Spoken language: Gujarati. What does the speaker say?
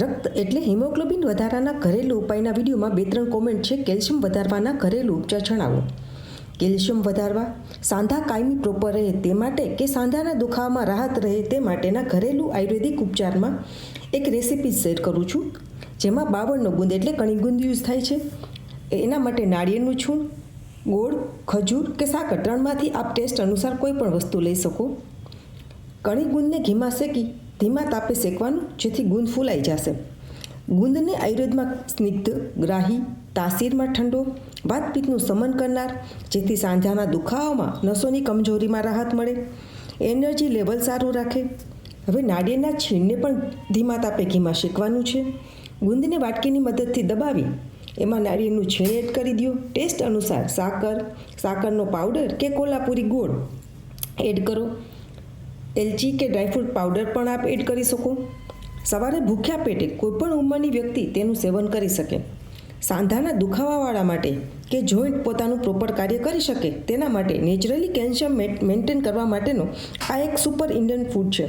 રક્ત એટલે હિમોગ્લોબિન વધારાના ઘરેલું ઉપાયના વિડીયોમાં 2-3 કોમેન્ટ છે. કેલ્શિયમ વધારવાના ઘરેલું ઉપચાર જણાવો. કેલ્શિયમ વધારવા સાંધા કાયમી પ્રોપર રહે તે માટે કે સાંધાના દુખાવામાં રાહત રહે તે માટેના ઘરેલું આયુર્વેદિક ઉપચારમાં એક રેસીપી શેર કરું છું, જેમાં 52નો ગુંદ એટલે કણી ગુંદ યુઝ થાય છે. એના માટે નાળિયેરનું છૂણ, ગોળ, ખજૂર કે સાકર ત્રણમાંથી આપ ટેસ્ટ અનુસાર કોઈ પણ વસ્તુ લઈ શકો. કણી ગુંદને ઘીમાં શેકી ધીમા તાપે શેકવાનું, જેથી ગુંદ ફૂલાઈ જશે. ગુંદને આયુર્વેદમાં સ્નિગ્ધ, ગ્રાહી, તાસીરમાં ઠંડો, વાતપિત્તનું શમન કરનાર, જેથી સાંધાના દુખાવામાં નસોની કમજોરીમાં રાહત મળે, એનર્જી લેવલ સારું રાખે. હવે નાળિયેરના છીણને પણ ધીમા તાપે ઘીમાં શેકવાનું છે. ગુંદને વાટકીની મદદથી દબાવી એમાં નાળિયેરનું છીણ એડ કરી દો. ટેસ્ટ અનુસાર સાકરનો પાવડર કે કોલ્હાપુરી ગોળ એડ કરો. એલચી કે ડ્રાયફ્રૂટ પાવડર પણ આપ એડ કરી શકો. સવારે ભૂખ્યા પેટે કોઈપણ ઉંમરની વ્યક્તિ તેનું સેવન કરી શકે. સાંધાના દુખાવાવાળા માટે કે જોઈન્ટ પોતાનું પ્રોપર કાર્ય કરી શકે તેના માટે નેચરલી કેલ્શિયમ મેન્ટેન કરવા માટેનો આ એક સુપર ઇન્ડિયન ફૂડ છે.